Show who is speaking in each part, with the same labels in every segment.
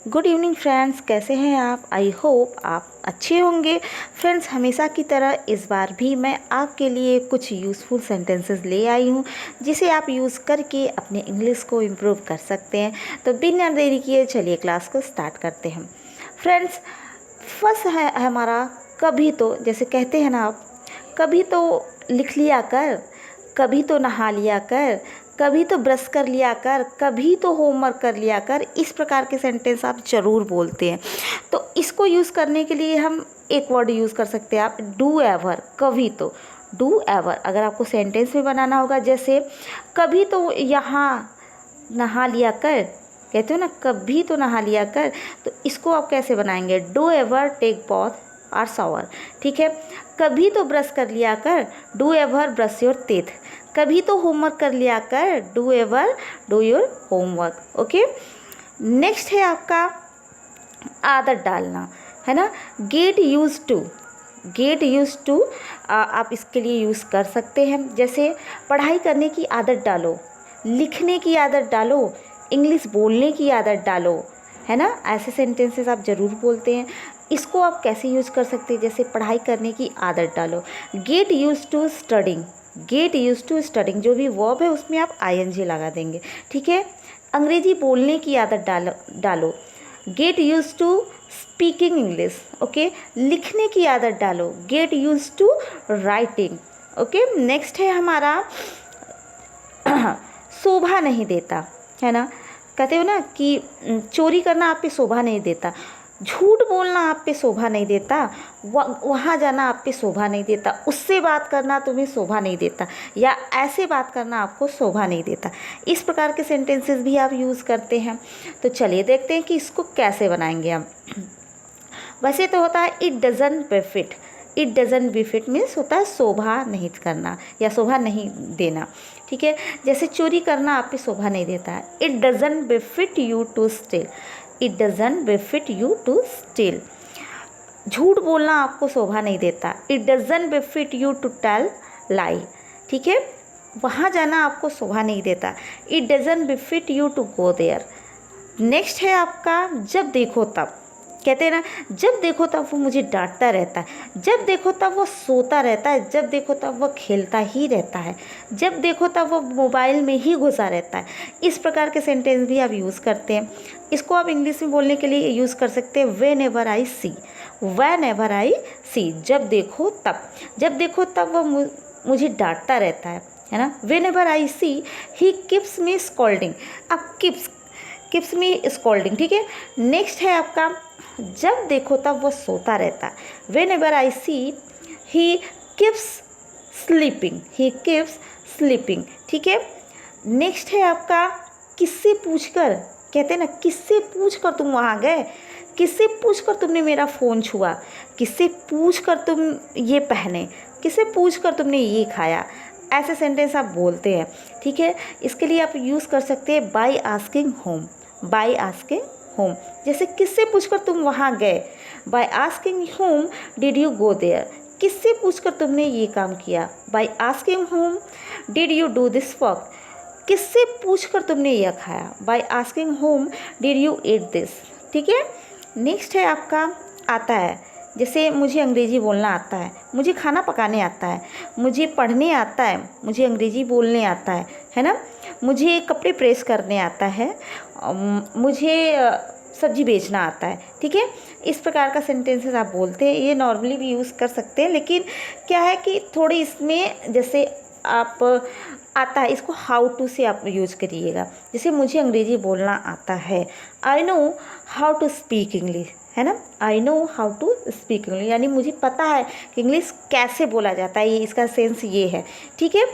Speaker 1: Good evening friends, कैसे हैं आप? आई होप आप अच्छे होंगे। फ्रेंड्स, हमेशा की तरह इस बार भी मैं आपके लिए कुछ यूज़फुल सेंटेंसेस ले आई हूँ जिसे आप यूज़ करके अपने इंग्लिश को इम्प्रूव कर सकते हैं। तो बिना देरी किए चलिए क्लास को स्टार्ट करते हैं। फ्रेंड्स, फर्स्ट है हमारा कभी तो। जैसे कहते हैं ना आप, कभी तो लिख लिया कर, कभी तो नहा लिया कर, कभी तो ब्रश कर लिया कर, कभी तो होमवर्क कर लिया कर। इस प्रकार के सेंटेंस आप ज़रूर बोलते हैं। तो इसको यूज़ करने के लिए हम एक वर्ड यूज़ कर सकते हैं, आप डू एवर। कभी तो, डू एवर अगर आपको सेंटेंस में बनाना होगा, जैसे कभी तो यहाँ नहा लिया कर, कहते हो ना कभी तो नहा लिया कर, तो इसको आप कैसे बनाएंगे? डू एवर टेक बॉथ और शावर। ठीक है। कभी तो ब्रश कर लिया कर, do ever brush your teeth. कभी तो होमवर्क कर लिया कर, do ever do your homework. Okay. Next है आपका आदत डालना, है ना। Get used to, get used to आप इसके लिए यूज़ कर सकते हैं। जैसे पढ़ाई करने की आदत डालो, लिखने की आदत डालो, इंग्लिश बोलने की आदत डालो, है ना। ऐसे सेंटेंसेस आप ज़रूर बोलते हैं। इसको आप कैसे यूज़ कर सकते हैं? जैसे पढ़ाई करने की आदत डालो, get used to studying. Get used to studying, जो भी वर्ब है उसमें आप ING लगा देंगे। ठीक है। अंग्रेजी बोलने की आदत डालो, get used to speaking English. Okay. लिखने की आदत डालो, get used to writing. Okay. Next है हमारा शोभा नहीं देता, है ना। कहते हो ना कि चोरी करना आप पे शोभा नहीं देता, झूठ बोलना आप पे शोभा नहीं देता, वहाँ जाना आप पे शोभा नहीं देता, उससे बात करना तुम्हें शोभा नहीं देता, या ऐसे बात करना आपको शोभा नहीं देता। इस प्रकार के सेंटेंसेस भी आप यूज़ करते हैं। तो चलिए देखते हैं कि इसको कैसे बनाएंगे हम। वैसे तो होता है it doesn't befit. It doesn't befit means होता है शोभा नहीं करना या शोभा नहीं देना। ठीक है। जैसे चोरी करना आप पे शोभा नहीं देता है, it doesn't befit you to steal. It doesn't befit you to steal. झूठ बोलना आपको शोभा नहीं देता, it doesn't befit you to tell lie. ठीक है। वहाँ जाना आपको शोभा नहीं देता, it doesn't befit you to go there. Next है आपका जब देखो तब। कहते हैं ना, जब देखो तब वो मुझे डांटता रहता है, जब देखो तब वो सोता रहता है, जब देखो तब वो खेलता ही रहता है, जब देखो तब वो मोबाइल में ही घुसा रहता है। इस प्रकार के सेंटेंस भी आप यूज़ करते हैं। इसको आप इंग्लिश में बोलने के लिए यूज़ कर सकते हैं whenever I see. Whenever I see, जब देखो तब, जब देखो तब वो मुझे डांटता रहता है ना। Whenever I see he keeps me scolding. अब कीप्स मी स्कॉल्डिंग। ठीक है। नेक्स्ट है आपका जब देखो तब वो सोता रहता है, whenever I see he keeps sleeping. He keeps sleeping. ठीक है। नेक्स्ट है आपका किससे पूछकर। कहते हैं ना, किससे पूछकर तुम वहाँ गए, किससे पूछकर तुमने मेरा फ़ोन छुआ, किससे पूछकर तुम ये पहने, किससे पूछकर तुमने ये खाया। ऐसे सेंटेंस आप बोलते हैं। ठीक है। इसके लिए आप यूज़ कर सकते हैं by asking whom. By asking whom, जैसे किससे पूछकर तुम वहाँ गए, by asking whom did you go there. किससे पूछकर तुमने ये काम किया, by asking whom did you do this work. किससे पूछकर तुमने यह खाया, by asking whom did you eat this. ठीक है। नेक्स्ट है आपका आता है। जैसे मुझे अंग्रेज़ी बोलना आता है, मुझे खाना पकाने आता है, मुझे पढ़ने आता है, मुझे अंग्रेज़ी बोलने आता है ना। मुझे कपड़े प्रेस करने आता है, मुझे सब्जी बेचना आता है। ठीक है। इस प्रकार का सेंटेंसेस आप बोलते हैं। ये नॉर्मली भी यूज़ कर सकते हैं, लेकिन क्या है कि थोड़ी इसमें जैसे आप आता है, इसको हाउ टू से आप यूज़ करिएगा। जैसे मुझे अंग्रेज़ी बोलना आता है, I know how to speak English, है ना। I know how to speak English, यानी मुझे पता है कि इंग्लिश कैसे बोला जाता है, ये इसका सेंस ये है। ठीक है।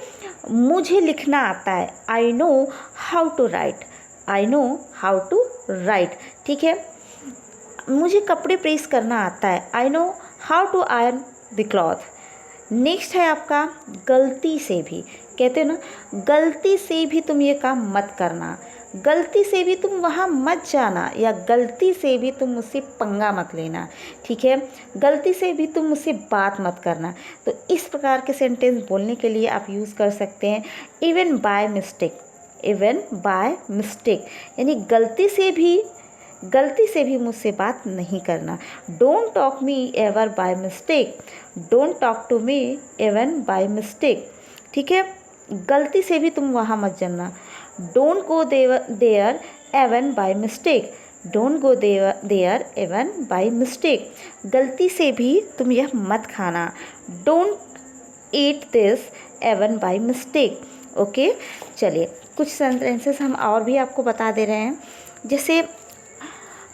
Speaker 1: मुझे लिखना आता है, I know how to write. I know how to write. ठीक है। मुझे कपड़े प्रेस करना आता है, I know how to iron the cloth. Next है आपका गलती से भी। कहते हो ना, गलती से भी तुम ये काम मत करना, गलती से भी तुम वहाँ मत जाना, या गलती से भी तुम मुझसे पंगा मत लेना। ठीक है। गलती से भी तुम मुझसे बात मत करना। तो इस प्रकार के सेंटेंस बोलने के लिए आप यूज़ कर सकते हैं even by mistake. Even by mistake, यानी गलती से भी गलती से भी मुझसे बात नहीं करना। Don't talk me ever by mistake, don't talk to me even by mistake. ठीक है, गलती से भी तुम वहाँ मत जाना। Don't go there even by mistake, don't go there even by mistake. गलती से भी तुम यह मत खाना। Don't eat this even by mistake. Okay, चलिए कुछ सेंटेंसेस हम और भी आपको बता दे रहे हैं। जैसे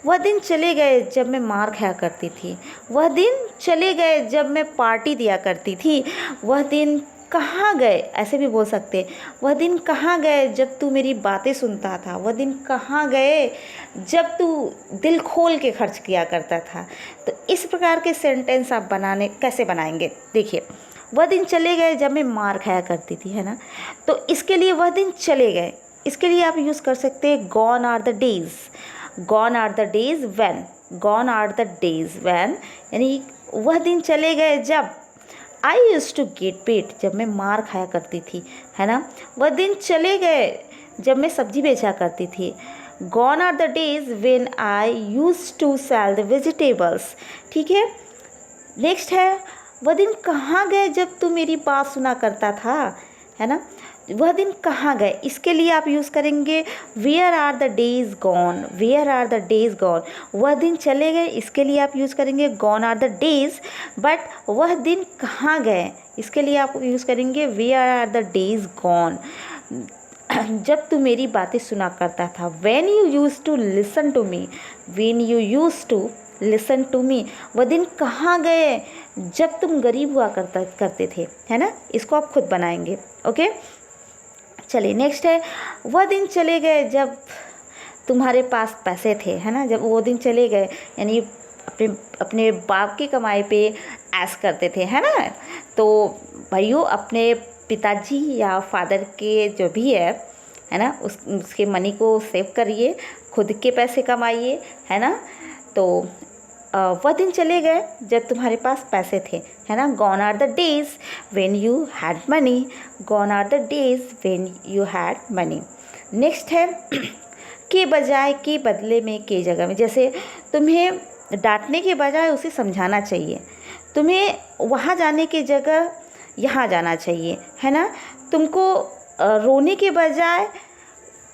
Speaker 1: वह दिन चले गए जब मैं मार खाया करती थी, वह दिन चले गए जब मैं पार्टी दिया करती थी, वह दिन कहाँ गए, ऐसे भी बोल सकते। वह दिन कहाँ गए जब तू मेरी बातें सुनता था, वह दिन कहाँ गए जब तू दिल खोल के खर्च किया करता था। तो इस प्रकार के सेंटेंस आप कैसे बनाएंगे, देखिए। वह दिन चले गए जब मैं मार खाया करती थी, है ना, तो इसके लिए वह दिन चले गए, इसके लिए आप यूज़ कर सकते हैं gone are the days, gone are the days when, gone are the days when, यानी वह दिन चले गए जब I used to get pet, जब मैं मार खाया करती थी, है ना। वह दिन चले गए जब मैं सब्जी बेचा करती थी। Gone are the days when I used to sell the vegetables. ठीक है, नेक्स्ट है वह दिन कहाँ गए जब तू मेरी बात सुना करता था, है ना। वह दिन कहाँ गए, इसके लिए आप यूज़ करेंगे where are the days gone, where are the days gone. वह दिन चले गए, इसके लिए आप यूज़ करेंगे gone are the days, but वह दिन कहाँ गए, इसके लिए आप यूज़ करेंगे where are the days gone. जब तू मेरी बातें सुना करता था, when you used to listen to me, when you used to listen to me. वह दिन कहाँ गए जब तुम गरीब हुआ करते थे, है ना। इसको आप खुद बनाएंगे। ओके, चलिए नेक्स्ट है वह दिन चले गए जब तुम्हारे पास पैसे थे, है ना। जब वो दिन चले गए यानी अपने अपने बाप की कमाई पे ऐश करते थे, है ना। तो भाइयों, अपने पिताजी या फादर के जो भी है ना, उसके मनी को सेव करिए, खुद के पैसे कमाइए, है ना। तो वह दिन चले गए जब तुम्हारे पास पैसे थे, है ना। Gone are the days when you had money, gone are the days when you had money. Next है के बजाय के बदले में के जगह में। जैसे तुम्हें डांटने के बजाय उसे समझाना चाहिए, तुम्हें वहाँ जाने की जगह यहाँ जाना चाहिए, है ना। तुमको रोने के बजाय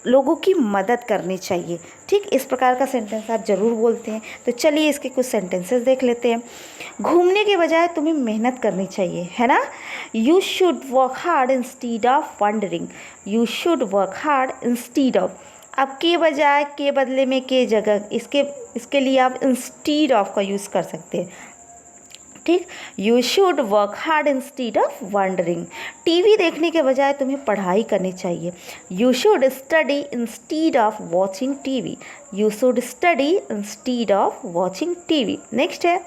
Speaker 1: लोगों की मदद करनी चाहिए। ठीक, इस प्रकार का सेंटेंस आप ज़रूर बोलते हैं। तो चलिए इसके कुछ सेंटेंसेस देख लेते हैं। घूमने के बजाय तुम्हें मेहनत करनी चाहिए, है ना। You should work hard instead of wondering, you should work hard instead of. अब के बजाय के बदले में के जगह, इसके लिए आप इंस्टीड ऑफ का यूज़ कर सकते हैं। ठीक, you should work hard instead of wondering. TV देखने के बजाय तुम्हें पढ़ाई करनी चाहिए। You should study instead of watching TV, you should study instead of watching TV. Next है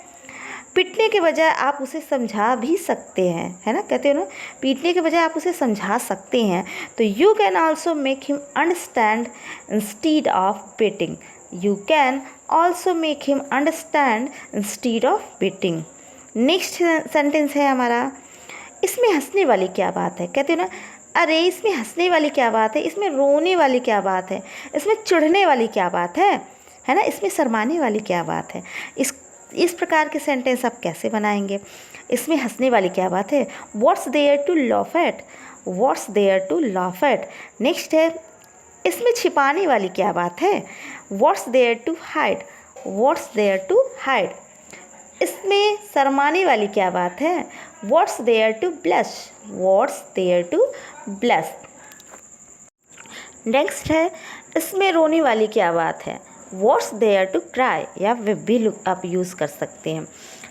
Speaker 1: पीटने के बजाय आप उसे समझा भी सकते हैं, है ना। कहते हो ना, पीटने के बजाय आप उसे समझा सकते हैं। तो you can also make him understand instead of beating, you can also make him understand instead of beating. Next sentence है हमारा, इसमें हंसने वाली क्या बात है। कहते हो ना, अरे इसमें हंसने वाली क्या बात है, इसमें रोने वाली क्या बात है, इसमें चिढ़ने वाली क्या बात है ना, इसमें शर्माने वाली क्या बात है। इस प्रकार के सेंटेंस आप कैसे बनाएंगे। इसमें हंसने वाली क्या बात है, what's there to laugh at, what's there to laugh at. Next है इसमें छिपाने वाली क्या बात है, what's there to hide, what's there to hide. इसमें शर्माने वाली क्या बात है, what's there to blush, what's there to blush. Next है इसमें रोने वाली क्या बात है, व्हाट्स देयर टू क्राई, या भी आप यूज़ कर सकते हैं।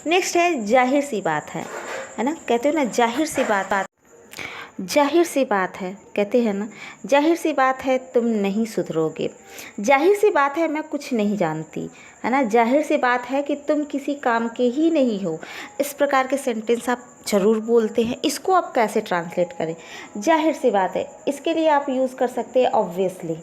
Speaker 1: नेक्स्ट है जाहिर सी बात है ना। कहते हो ना जाहिर सी बात, जाहिर सी बात है, कहते हैं ना जाहिर सी बात है तुम नहीं सुधरोगे, जाहिर सी बात है मैं कुछ नहीं जानती, है ना। जाहिर सी बात है कि तुम किसी काम के ही नहीं हो। इस प्रकार के सेंटेंस आप ज़रूर बोलते हैं। इसको आप कैसे ट्रांसलेट करें, जाहिर सी बात है, इसके लिए आप यूज़ कर सकते हैं ऑब्वियसली।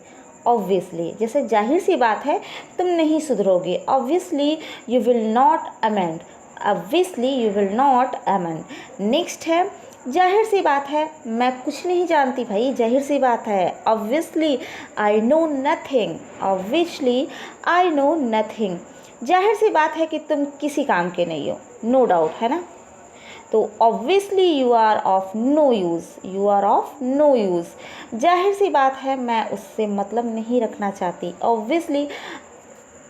Speaker 1: ऑब्वियसली जैसे जाहिर सी बात है तुम नहीं सुधरोगे, obviously you will not amend, obviously you will not amend. Next है जाहिर सी बात है मैं कुछ नहीं जानती भाई, जाहिर सी बात है। Obviously I know nothing, obviously I know nothing. जाहिर सी बात है कि तुम किसी काम के नहीं हो, नो डाउट, है ना। तो obviously you are of no use, you are of no use. जाहिर सी बात है मैं उससे मतलब नहीं रखना चाहती, ऑब्वियसली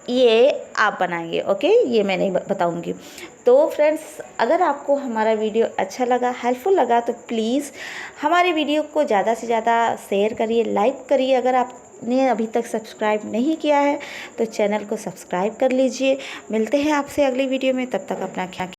Speaker 1: ये आप बनाएंगे, ओके, ये मैं नहीं बताऊंगी। तो फ्रेंड्स, अगर आपको हमारा वीडियो अच्छा लगा, हेल्पफुल लगा, तो प्लीज़ हमारे वीडियो को ज़्यादा से ज़्यादा शेयर करिए, लाइक करिए। अगर आपने अभी तक सब्सक्राइब नहीं किया है तो चैनल को सब्सक्राइब कर लीजिए। मिलते हैं आपसे अगली वीडियो में, तब तक अपना ख्याल